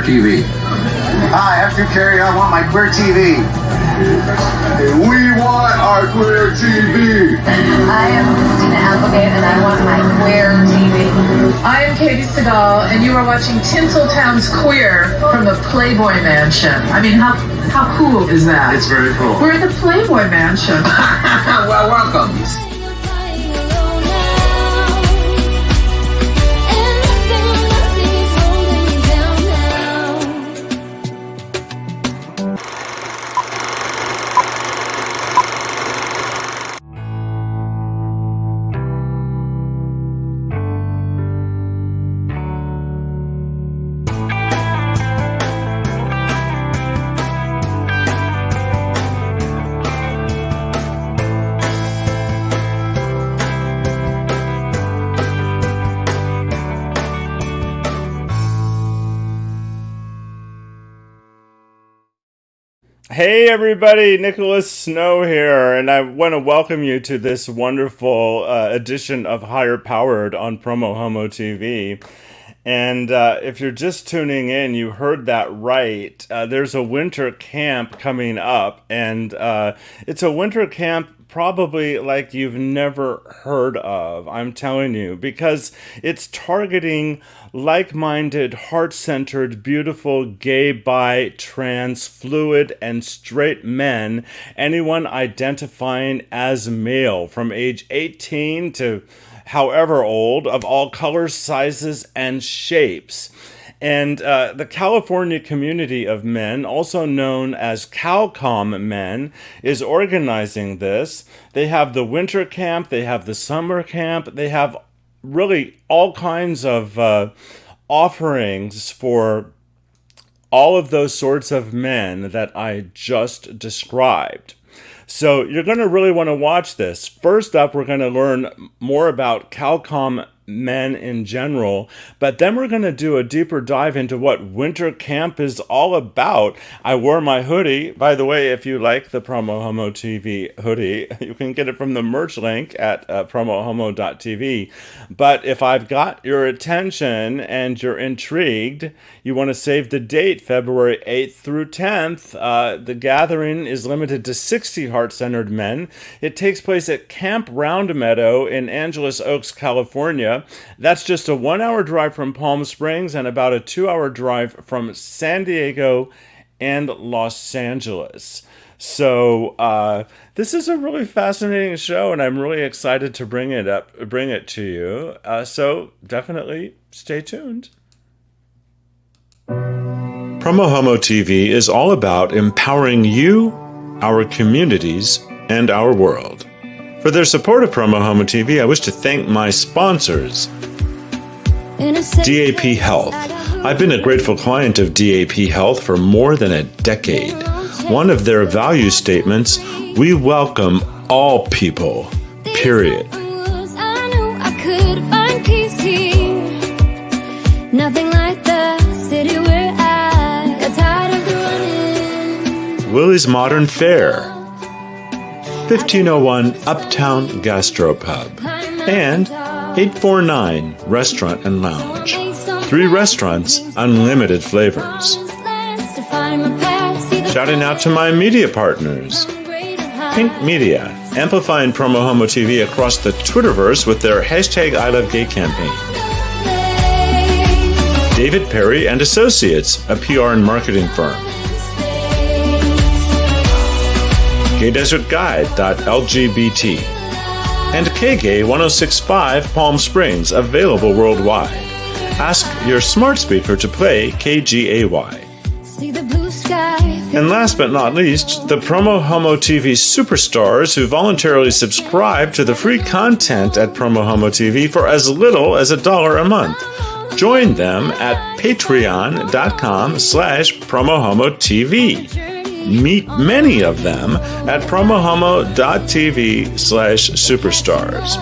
TV. Hi, after Carrie, I want my queer TV. We want our queer TV. I am Christina Applegate, and I want my queer TV. I am Katie Seagal, and you are watching Tinseltown's Queer from the Playboy Mansion. I mean, how cool is that? It's very cool. We're at the Playboy Mansion. Well, welcome. Hey everybody, Nicholas Snow here, and I want to welcome you to this wonderful edition of Higher Powered on PromoHomo.TV. And if you're just tuning in, you heard that right. There's a winter camp coming up, and it's a winter camp probably like you've never heard of, I'm telling you, because it's targeting like-minded, heart-centered, beautiful, gay, bi, trans, fluid, and straight men, anyone identifying as male from age 18 to however old, of all colors, sizes, and shapes. And the California community of men, also known as CalCom men, is organizing this. They have the winter camp, they have the summer camp, they have really all kinds of offerings for all of those sorts of men that I just described. So you're going to really want to watch this. First up, we're going to learn more about CalCom men in general, but then we're going to do a deeper dive into what winter camp is all about. I wore my hoodie. By the way, if you like the PromoHomo.TV hoodie, you can get it from the merch link at PromoHomo.TV. But if I've got your attention and you're intrigued, you want to save the date, February 8th through 10th. The gathering is limited to 60 heart-centered men. It takes place at Camp Round Meadow in Angelus Oaks, California. That's just a 1-hour drive from Palm Springs and about a 2-hour drive from San Diego and Los Angeles. So this is a really fascinating show, and I'm really excited to bring it to you. So definitely stay tuned. PromoHomo.TV is all about empowering you, our communities, and our world. For their support of PromoHomo.TV, I wish to thank my sponsors, DAP Health. I've been a grateful client of DAP Health for more than a decade. One of their value statements, we welcome all people, period. Willie's Modern Fare, 1501 Uptown Gastropub, and 849 Restaurant and Lounge. 3 restaurants, unlimited flavors. Shouting out to my media partners, Pink Media, amplifying PromoHomo.TV across the Twitterverse with their hashtag I Love Gay campaign. David Perry and Associates, a PR and marketing firm. GayDesertGuide.lgbt, and KGay 1065 Palm Springs, available worldwide. Ask your smart speaker to play KGAY. And last but not least, the PromoHomo.TV superstars who voluntarily subscribe to the free content at PromoHomo.TV for as little as $1 a month. Join them at patreon.com/PromoHomo.TV. Meet many of them at PromoHomo.TV/superstars.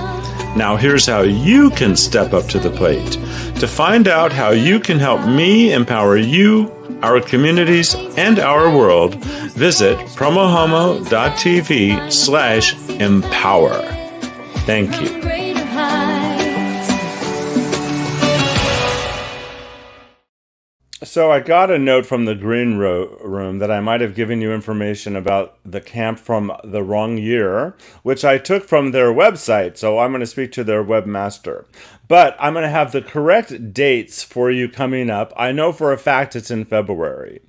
Now here's how you can step up to the plate. To find out how you can help me empower you, our communities, and our world, visit PromoHomo.TV/empower. Thank you. So I got a note from the green room that I might have given you information about the camp from the wrong year, which I took from their website. So I'm going to speak to their webmaster. But I'm going to have the correct dates for you coming up. I know for a fact it's in February.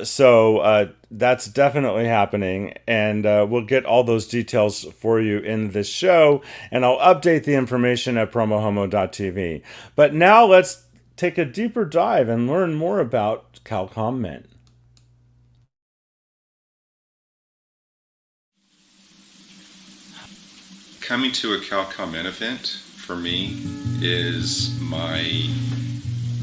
So that's definitely happening, and we'll get all those details for you in this show, and I'll update the information at PromoHomo.TV. But now let's take a deeper dive and learn more about CalCom men. Coming to a CalCom men event for me is my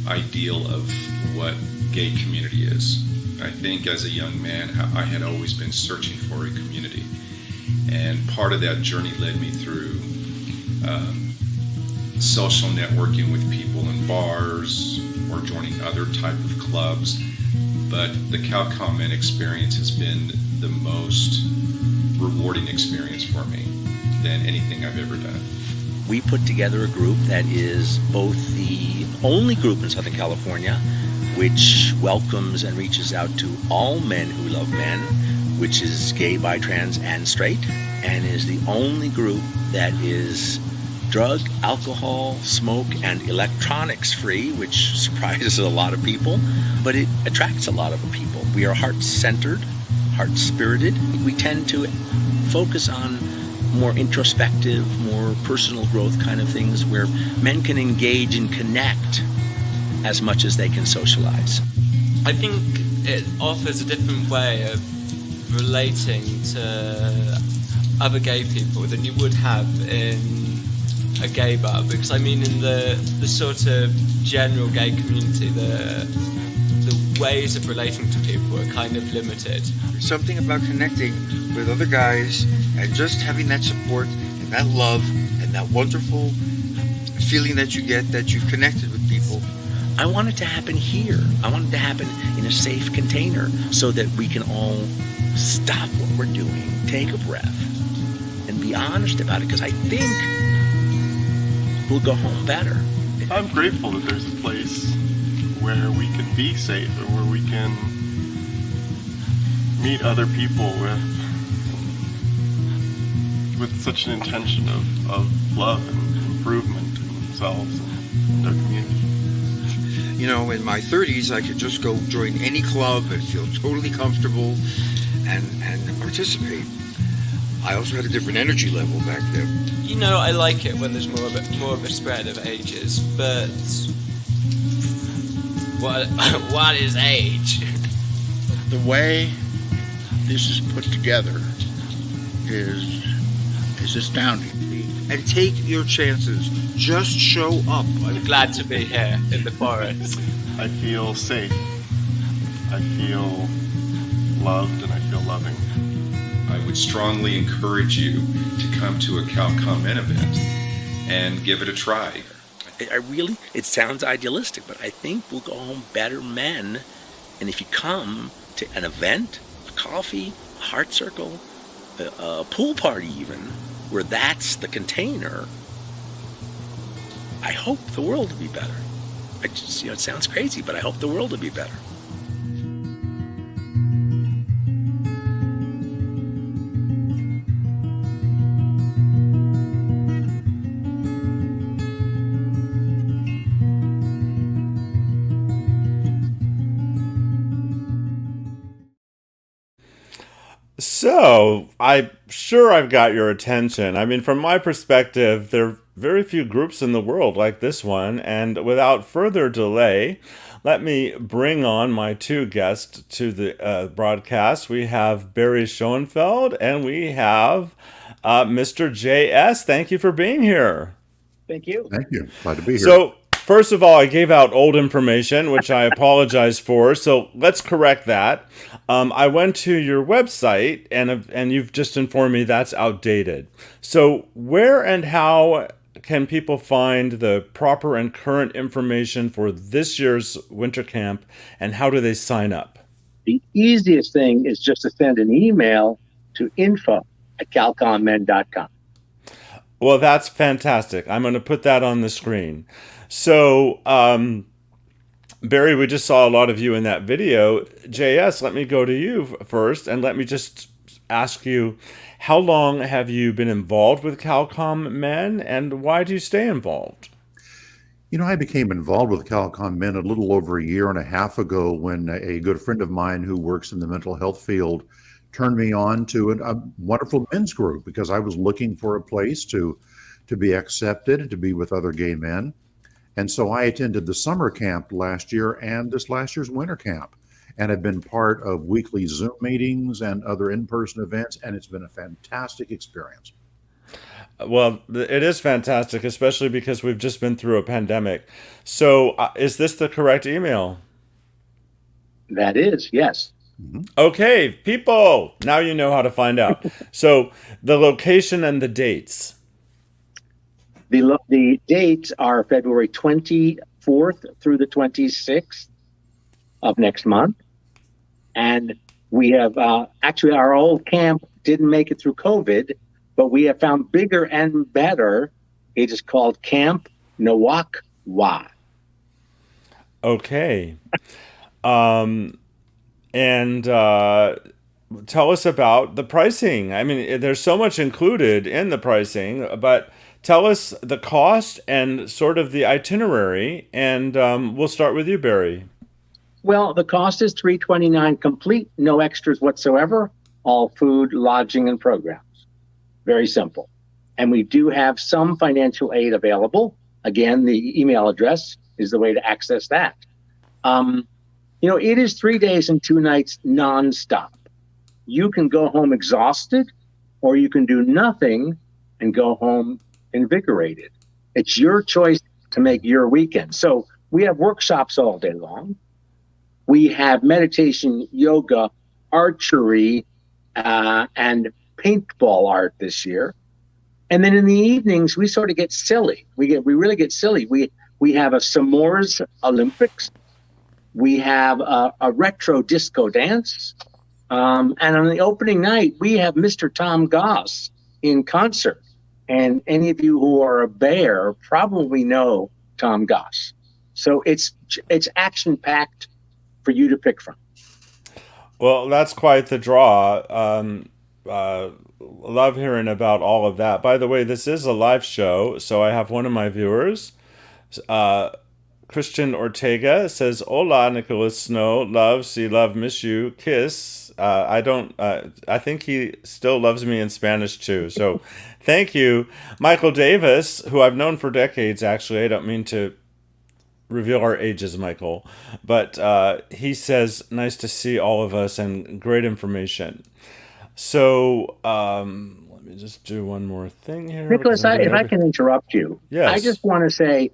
ideal of what gay community is. I think as a young man, I had always been searching for a community, and part of that journey led me through social networking with people in bars or joining other type of clubs. But the CalCom men experience has been the most rewarding experience for me than anything I've ever done. We put together a group that is both the only group in Southern California which welcomes and reaches out to all men who love men, which is gay, bi, trans, and straight, and is the only group that is drug, alcohol, smoke, and electronics free, which surprises a lot of people, but it attracts a lot of people. We are heart-centered, heart-spirited. We tend to focus on more introspective, more personal growth kind of things where men can engage and connect as much as they can socialize. I think it offers a different way of relating to other gay people than you would have in a gay bar, because I mean in the sort of general gay community, the ways of relating to people are kind of limited. There's something about connecting with other guys and just having that support and that love and that wonderful feeling that you get that you've connected with people. I want it to happen here. I want it to happen in a safe container so that we can all stop what we're doing, take a breath, and be honest about it, because I think we'll go home better. I'm grateful that there's a place where we can be safe and where we can meet other people with such an intention of love and improvement in themselves and their community. You know, in my 30s, I could just go join any club and feel totally comfortable and participate. I also had a different energy level back then. You know, I like it when there's more of a spread of ages, but what is age? The way this is put together is astounding. And take your chances. Just show up. I'm glad to be here in the forest. I feel safe. I feel loved and I feel loving. I would strongly encourage you to come to a CalCom men event and give it a try. It sounds idealistic, but I think we'll go home better men. And if you come to an event, a coffee, a heart circle, a pool party even, where that's the container, I hope the world will be better. It sounds crazy, but I hope the world will be better. So, I'm sure I've got your attention. I mean, from my perspective, there are very few groups in the world like this one, and without further delay, let me bring on my two guests to the broadcast. We have Barry Schoenfeld, and we have Mr. J.S. Thank you for being here. Thank you. Thank you. Glad to be here. So, first of all, I gave out old information, which I apologize for, so let's correct that. I went to your website, and you've just informed me that's outdated. So where and how can people find the proper and current information for this year's winter camp, and how do they sign up? The easiest thing is just to send an email to info@calcommen.com. Well, that's fantastic. I'm going to put that on the screen. So Barry, we just saw a lot of you in that video. JS, let me go to you first, and let me just ask you, how long have you been involved with CalCom Men, and why do you stay involved? You know, I became involved with CalCom Men a little over a year and a half ago when a good friend of mine who works in the mental health field turned me on to a wonderful men's group because I was looking for a place to be accepted and to be with other gay men. And so I attended the summer camp last year and this last year's winter camp, and have been part of weekly Zoom meetings and other in-person events, and it's been a fantastic experience. Well, it is fantastic, especially because we've just been through a pandemic. So is this the correct email? That is, yes. Okay, people, now you know how to find out. So the location and the dates. The dates are February 24th through the 26th of next month. And we have, actually, our old camp didn't make it through COVID, but we have found bigger and better. It is called Camp Nawakwa. Okay. And tell us about the pricing. I mean, there's so much included in the pricing, but tell us the cost and sort of the itinerary, and we'll start with you, Barry. Well, the cost is $329 complete, no extras whatsoever, all food, lodging, and programs. Very simple. And we do have some financial aid available. Again, the email address is the way to access that. You know, it is 3 days and 2 nights nonstop. You can go home exhausted, or you can do nothing and go home invigorated. It's your choice to make your weekend. So we have workshops all day long. We have meditation, yoga, archery, and paintball art this year. And then in the evenings, we sort of get silly. We really get silly. We have a s'mores Olympics. We have a retro disco dance. And on the opening night, we have Mr. Tom Goss in concert. And any of you who are a bear probably know Tom Goss. So it's action-packed for you to pick from. Well, that's quite the draw. Love hearing about all of that. By the way, this is a live show, so I have one of my viewers, Christian Ortega, says, "Hola, Nicholas Snow. Love, see, love, miss you, kiss." I think he still loves me in Spanish too. So thank you. Michael Davis, who I've known for decades, actually. I don't mean to reveal our ages, Michael, but he says, "Nice to see all of us and great information." So let me just do one more thing here. Nicholas, if I can interrupt you, yes. I just want to say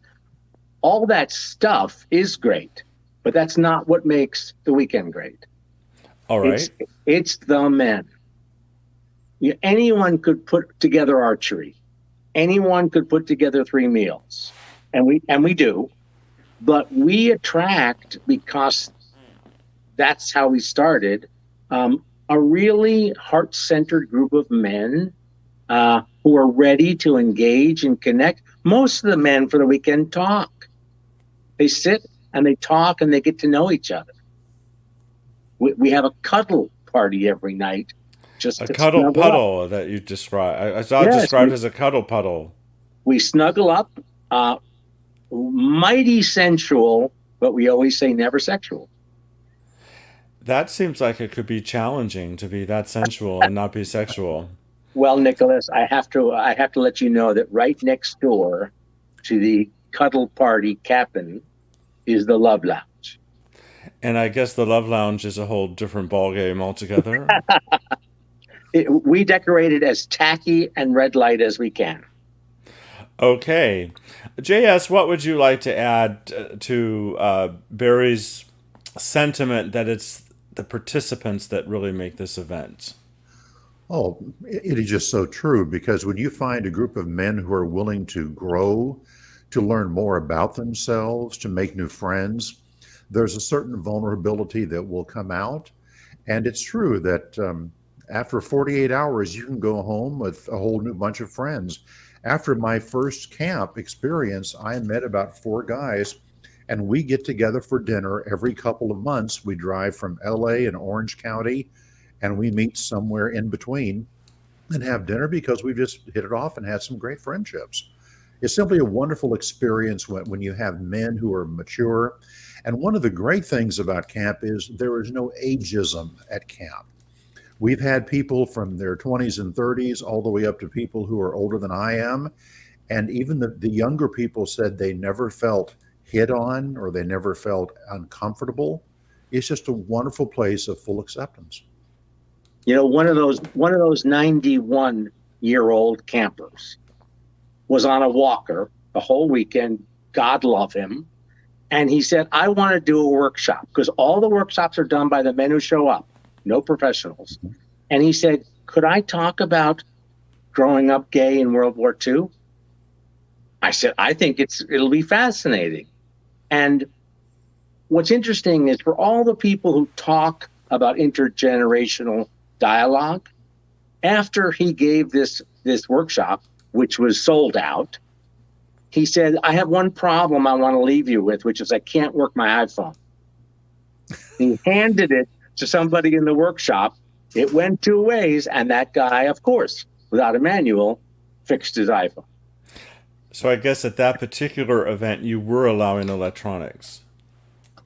all that stuff is great, but that's not what makes the weekend great. All right. It's the men. Anyone could put together archery. Anyone could put together 3 meals, and we do. But we attract, because that's how we started, a really heart-centered group of men who are ready to engage and connect. Most of the men for the weekend talk. They sit and they talk and they get to know each other. We have a cuddle party every night. Just a cuddle puddle up. That you described. I saw it described as a cuddle puddle. We snuggle up. Mighty sensual, but we always say never sexual. That seems like it could be challenging to be that sensual and not be sexual. Well, Nicholas, I have to let you know that right next door to the cuddle party cabin is the Love Lounge. And I guess the Love Lounge is a whole different ballgame altogether. We decorate it as tacky and red light as we can. Okay. JS, what would you like to add to Barry's sentiment that it's the participants that really make this event? Oh, it is just so true, because when you find a group of men who are willing to grow, to learn more about themselves, to make new friends, there's a certain vulnerability that will come out. And it's true that after 48 hours, you can go home with a whole new bunch of friends. After my first camp experience, I met about 4 guys, and we get together for dinner every couple of months. We drive from LA and Orange County, and we meet somewhere in between and have dinner because we just hit it off and had some great friendships. It's simply a wonderful experience when you have men who are mature. And one of the great things about camp is there is no ageism at camp. We've had people from their 20s and 30s all the way up to people who are older than I am. And even the younger people said they never felt hit on or they never felt uncomfortable. It's just a wonderful place of full acceptance. You know, one of those 91-year-old campers was on a walker the whole weekend. God love him. And he said, I want to do a workshop because all the workshops are done by the men who show up, no professionals. And he said, could I talk about growing up gay in World War II? I said, I think it'll be fascinating. And what's interesting is for all the people who talk about intergenerational dialogue, after he gave this workshop, which was sold out, he said, I have one problem I want to leave you with, which is I can't work my iPhone. He handed it to somebody in the workshop. It went 2 ways, and that guy, of course, without a manual, fixed his iPhone. So I guess at that particular event, you were allowing electronics.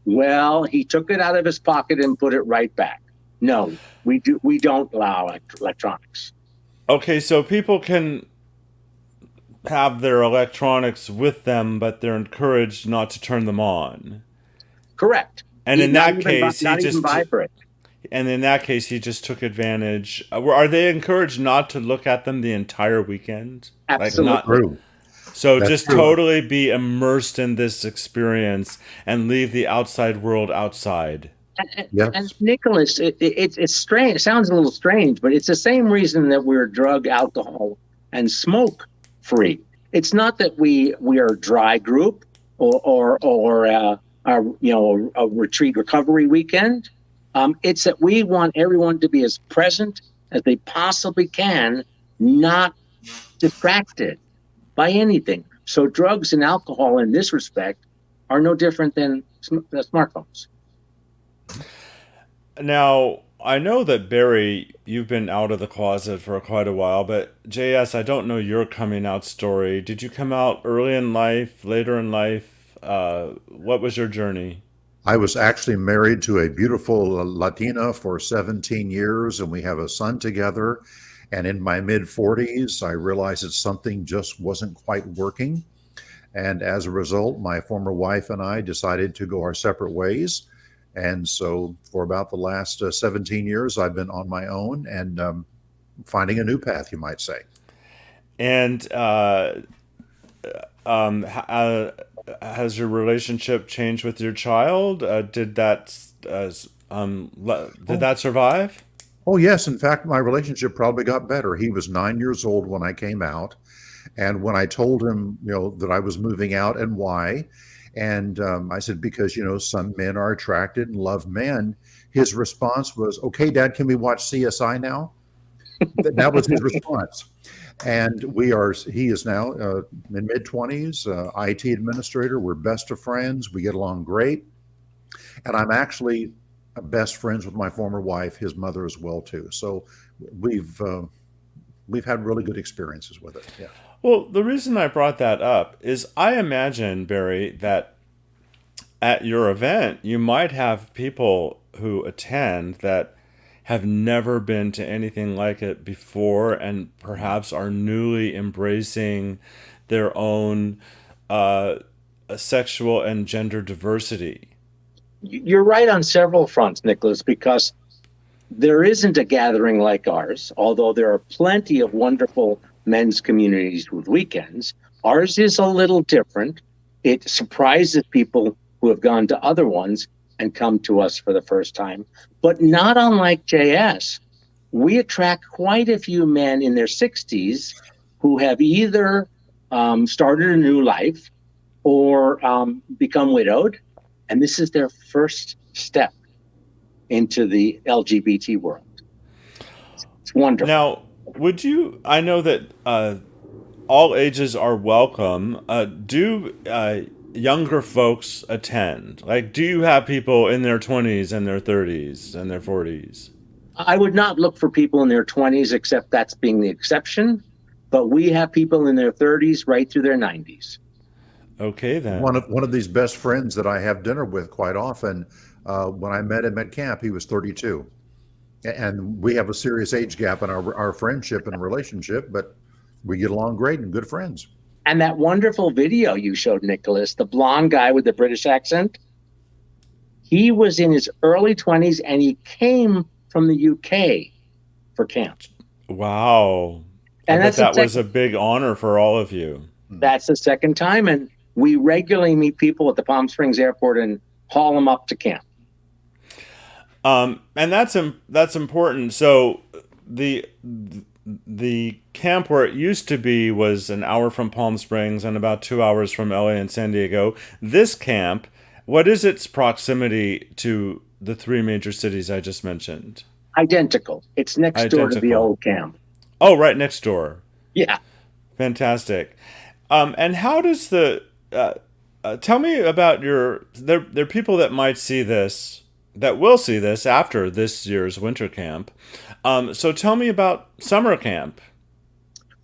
Well, he took it out of his pocket and put it right back. No, we don't allow electronics. Okay, so people can have their electronics with them, but they're encouraged not to turn them on. Correct. And in that case, he just took advantage. Are they encouraged not to look at them the entire weekend? Absolutely. So just totally be immersed in this experience and leave the outside world outside. And Nicholas, it's strange. It sounds a little strange, but it's the same reason that we're drug, alcohol, and smoke free. It's not that we are a dry group or a retreat recovery weekend. It's that we want everyone to be as present as they possibly can, not distracted by anything. So drugs and alcohol in this respect are no different than smartphones. Now, I know that Barry, you've been out of the closet for quite a while, but JS, I don't know your coming out story. Did you come out early in life, later in life? What was your journey? I was actually married to a beautiful Latina for 17 years, and we have a son together. And in my mid-40s, I realized that something just wasn't quite working. And as a result, my former wife and I decided to go our separate ways. And so for about the last 17 years, I've been on my own and finding a new path, you might say. And has your relationship changed with your child? Did that survive? Oh, yes. In fact, my relationship probably got better. He was 9 years old when I came out. And when I told him, that I was moving out and why, and I said, because, some men are attracted and love men. His response was, okay, Dad, can we watch CSI now? That was his response. And he is now in mid-20s, IT administrator. We're best of friends. We get along great. And I'm actually best friends with my former wife, his mother as well, too. So we've had really good experiences with it. Yeah. Well, the reason I brought that up is I imagine, Barry, that at your event, you might have people who attend that have never been to anything like it before and perhaps are newly embracing their own sexual and gender diversity. You're right on several fronts, Nicholas, because there isn't a gathering like ours, although there are plenty of wonderful men's communities with weekends. Ours is a little different. It surprises people who have gone to other ones and come to us for the first time. But not unlike JS, we attract quite a few men in their 60s who have either started a new life or become widowed. And this is their first step into the LGBT world. It's wonderful. Now, I know that all ages are welcome. Do younger folks attend? Like, do you have people in their 20s and their 30s and their 40s? I would not look for people in their 20s, except that's being the exception. But we have people in their 30s right through their 90s. Okay, then. One of these best friends that I have dinner with quite often, when I met him at camp, he was 32. And we have a serious age gap in our friendship and relationship, but we get along great and good friends. And that wonderful video you showed, Nicholas, the blonde guy with the British accent, he was in his early 20s and he came from the UK for camp. Wow. And that was a big honor for all of you. That's the second time. And we regularly meet people at the Palm Springs airport and haul them up to camp. And that's important. So the camp where it used to be was an hour from Palm Springs and about 2 hours from LA and San Diego. This camp, what is its proximity to the three major cities I just mentioned? Identical. It's next door to the old camp. Oh, right next door. Yeah. Fantastic. And how does tell me about there are people that might see this, that will see this after this year's winter camp. So tell me about summer camp.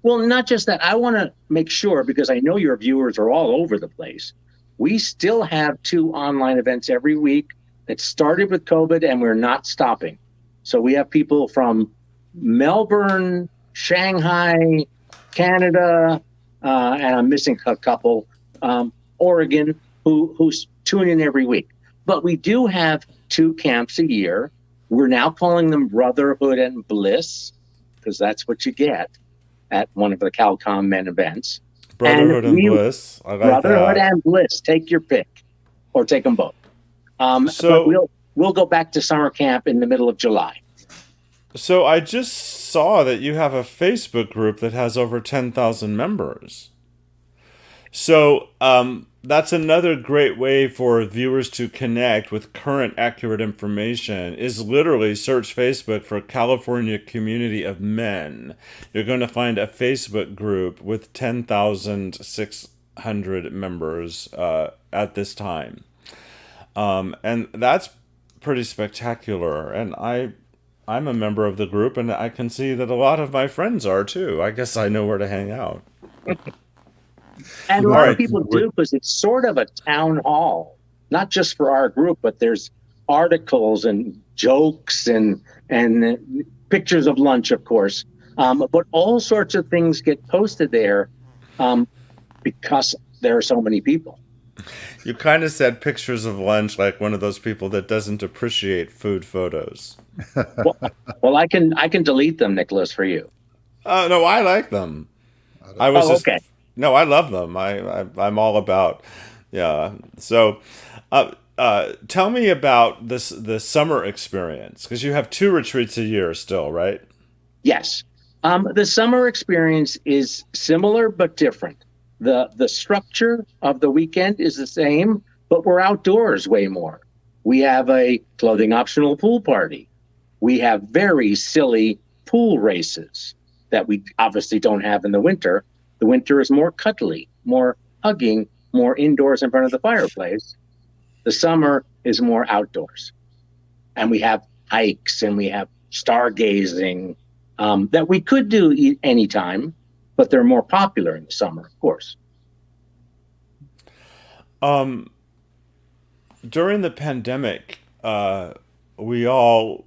Well, not just that. I want to make sure, because I know your viewers are all over the place. We still have 2 online events every week that started with COVID, and we're not stopping. So we have people from Melbourne, Shanghai, Canada, and I'm missing a couple, Oregon, who tune in every week. But we do have 2 camps a year. We're now calling them Brotherhood and Bliss, because that's what you get at one of the CalCom Men events. Brotherhood and Bliss. I like Brotherhood that. and Bliss. Take your pick, or take them both. So but we'll go back to summer camp in the middle of July. So I just saw that you have a Facebook group that has over 10,000 members. So that's another great way for viewers to connect with current accurate information, is literally search Facebook for California Community of Men. You're going to find a Facebook group with 10,600 members at this time. And that's pretty spectacular. And I'm a member of the group, and I can see that a lot of my friends are too. I guess I know where to hang out. And a lot of people do, because it's sort of a town hall, not just for our group, but there's articles and jokes and pictures of lunch, of course. But all sorts of things get posted there because there are so many people. You kind of said pictures of lunch like one of those people that doesn't appreciate food photos. Well, I can delete them, Nicholas, for you. No, I like them. Okay. No, I love them. I'm all about, yeah. So, tell me about the summer experience, because you have 2 retreats a year still, right? Yes. The summer experience is similar but different. The structure of the weekend is the same, but we're outdoors way more. We have a clothing optional pool party. We have very silly pool races that we obviously don't have in the winter. The winter is more cuddly, more hugging, more indoors in front of the fireplace. The summer is more outdoors. And we have hikes and we have stargazing that we could do anytime, but they're more popular in the summer, of course. During the pandemic, we all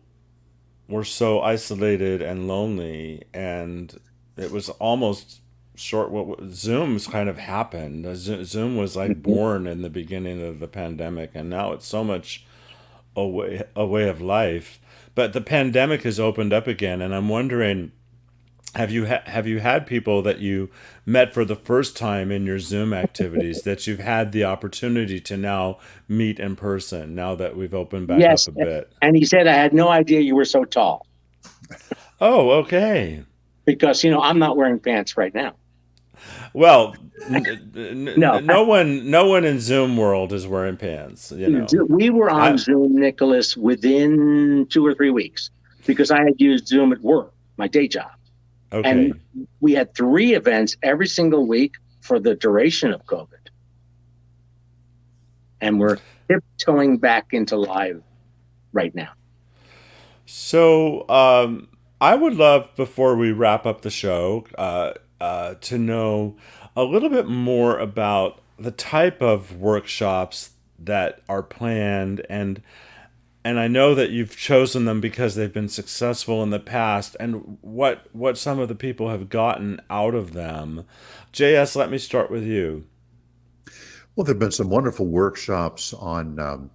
were so isolated and lonely, and it was almost Zoom's kind of happened. Zoom was like born in the beginning of the pandemic, and now it's so much a way of life. But the pandemic has opened up again, and I'm wondering, have you had people that you met for the first time in your Zoom activities that you've had the opportunity to now meet in person now that we've opened back up a bit? And he said, I had no idea you were so tall. Oh, okay. Because, I'm not wearing pants right now. Well, no one in Zoom world is wearing pants. We were on Zoom, Nicholas, within 2 or 3 weeks, because I had used Zoom at work, my day job. Okay. And we had 3 events every single week for the duration of COVID. And we're tiptoeing back into live right now. So I would love, before we wrap up the show, to know a little bit more about the type of workshops that are planned, and I know that you've chosen them because they've been successful in the past, and what some of the people have gotten out of them. JS, let me start with you. Well, there have been some wonderful workshops on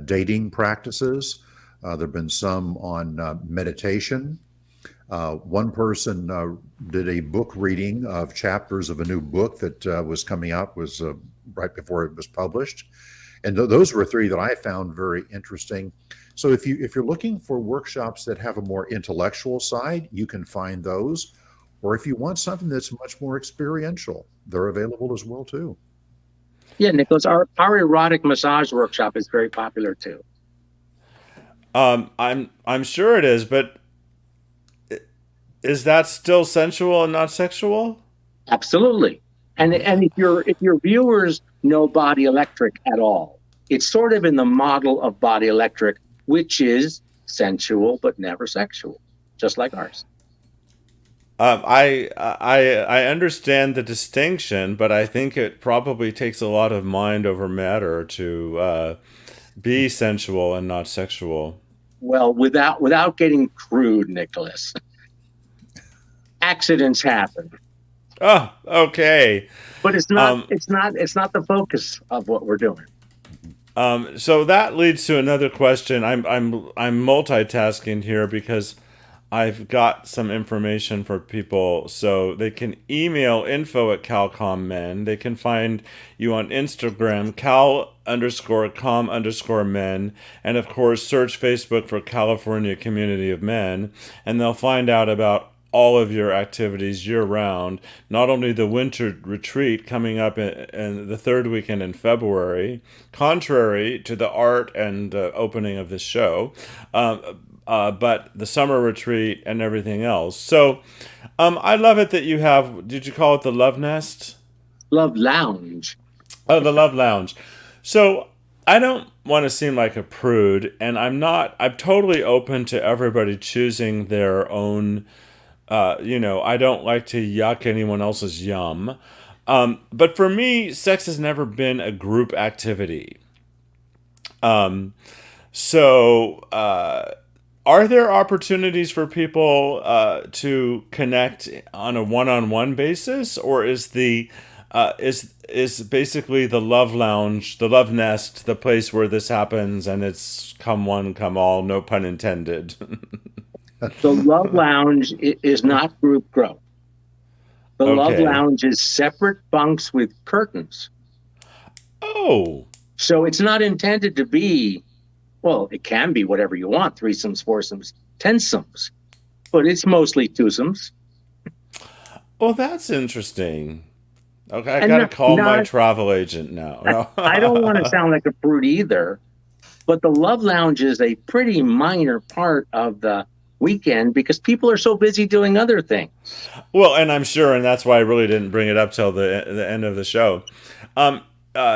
dating practices. There have been some on meditation. One person did a book reading of chapters of a new book that was coming out, was right before it was published. And those were three that I found very interesting. So if you're looking for workshops that have a more intellectual side, you can find those. Or if you want something that's much more experiential, they're available as well too. Yeah, Nicholas, our erotic massage workshop is very popular too. I'm sure it is, but is that still sensual and not sexual? Absolutely. And if your viewers know Body Electric at all, it's sort of in the model of Body Electric, which is sensual but never sexual, just like ours. I understand the distinction, but I think it probably takes a lot of mind over matter to be sensual and not sexual. Well, without getting crude, Nicholas, accidents happen. Oh, okay. But it's not the focus of what we're doing. So that leads to another question. I'm multitasking here because I've got some information for people, so they can email info@calcommen. They can find you on Instagram, cal_com_men, and of course search Facebook for California Community of Men, and they'll find out about all of your activities year-round, not only the winter retreat coming up in the third weekend in February, contrary to the art and opening of this show, but the summer retreat and everything else. So I love it that you have, did you call it the Love Nest? Love Lounge. Oh, the Love Lounge. So I don't want to seem like a prude, and I'm totally open to everybody choosing their own. I don't like to yuck anyone else's yum. But for me, sex has never been a group activity. So are there opportunities for people to connect on a one-on-one basis, or is is basically the Love Lounge, the Love Nest, the place where this happens, and it's come one, come all, no pun intended? The Love Lounge is not group growth. The Love Lounge is separate bunks with curtains. Oh. So it's not intended to be, well, it can be whatever you want, threesomes, foursomes, tensomes, but it's mostly twosomes. Well, that's interesting. Okay, I got to call my travel agent now. No. I don't want to sound like a prude either, but the Love Lounge is a pretty minor part of the weekend because people are so busy doing other things. Well, and I'm sure, and that's why I really didn't bring it up till the end of the show.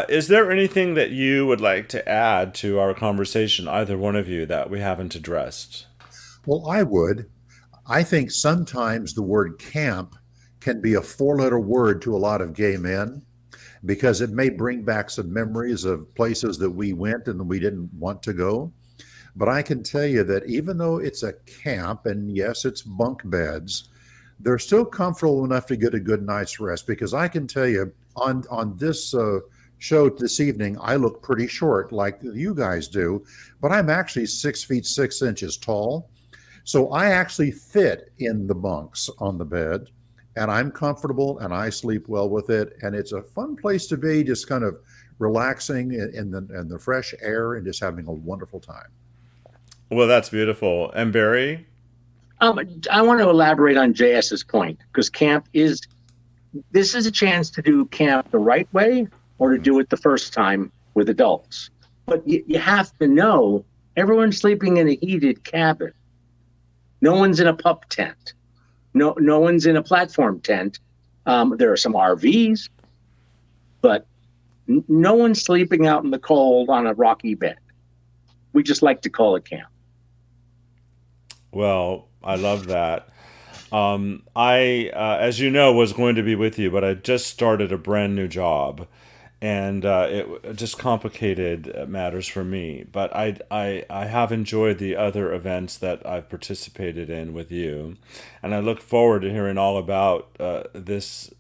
Is there anything that you would like to add to our conversation, either one of you, that we haven't addressed? Well, I would. I think sometimes the word camp can be a four-letter word to a lot of gay men because it may bring back some memories of places that we went and we didn't want to go. But I can tell you that even though it's a camp, and yes, it's bunk beds, they're still comfortable enough to get a good night's rest. Because I can tell you, on this show this evening, I look pretty short like you guys do, but I'm actually 6 feet 6 inches tall. So I actually fit in the bunks on the bed, and I'm comfortable and I sleep well with it. And it's a fun place to be, just kind of relaxing in the fresh air and just having a wonderful time. Well, that's beautiful. And Barry? I want to elaborate on JS's point, because this is a chance to do camp the right way or to do it the first time with adults. But you have to know everyone's sleeping in a heated cabin. No one's in a pup tent. No one's in a platform tent. There are some RVs, but No one's sleeping out in the cold on a rocky bed. We just like to call it camp. Well, I love that. I, as you know, was going to be with you, but I just started a brand new job, and it just complicated matters for me. But I have enjoyed the other events that I've participated in with you, and I look forward to hearing all about this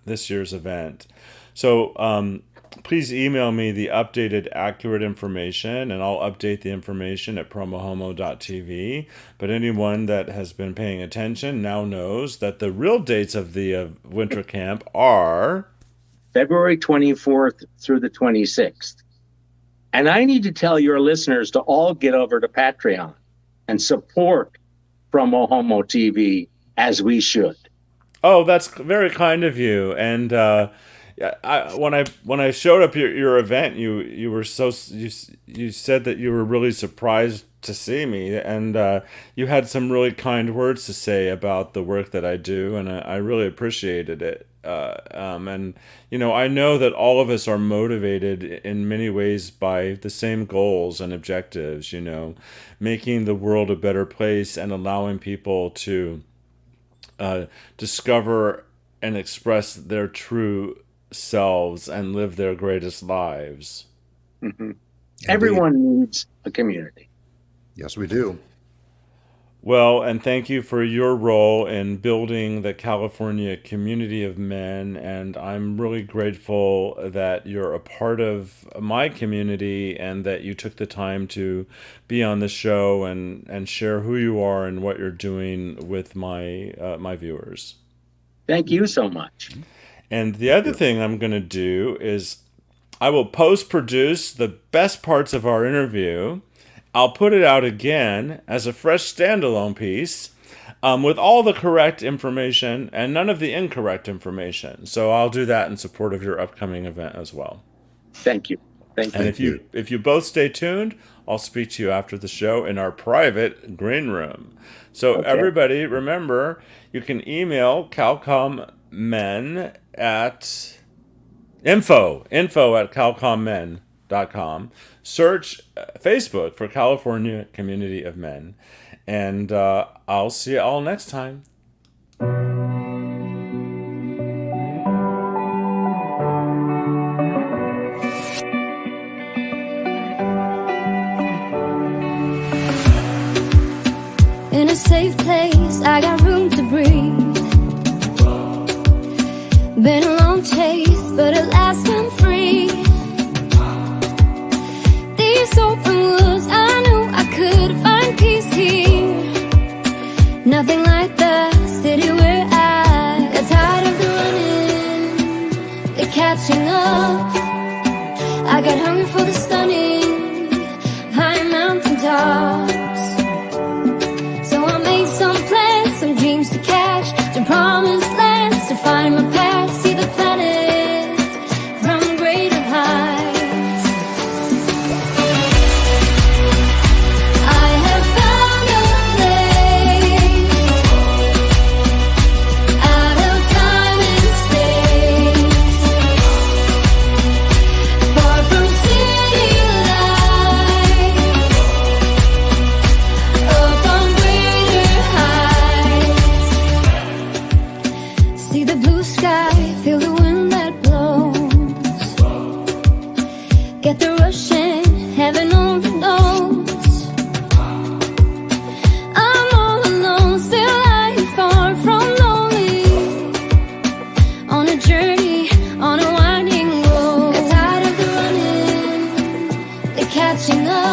year's event. So please email me the updated, accurate information, and I'll update the information at PromoHomo.TV. But anyone that has been paying attention now knows that the real dates of the winter camp are February 24th through the 26th. And I need to tell your listeners to all get over to Patreon and support PromoHomo.TV as we should. Oh, that's very kind of you. And when I showed up your event, you were you said that you were really surprised to see me, and you had some really kind words to say about the work that I do, and I really appreciated it. And I know that all of us are motivated in many ways by the same goals and objectives. Making the world a better place and allowing people to discover and express their true selves and live their greatest lives. Mm-hmm. Everyone needs a community. Yes, we do. Well, and thank you for your role in building the California community of men, and I'm really grateful that you're a part of my community and that you took the time to be on the show and share who you are and what you're doing with my viewers. Thank you so much. And the other thing I'm going to do is I will post-produce the best parts of our interview. I'll put it out again as a fresh standalone piece with all the correct information and none of the incorrect information. So I'll do that in support of your upcoming event as well. Thank you. Thank you. And if you both stay tuned, I'll speak to you after the show in our private green room. So everybody, remember, you can email CalcomMen at info@calcommen.com. Search Facebook for California Community of Men. And I'll see you all next time. In a safe place, I got room to breathe. Been a long chase, but at last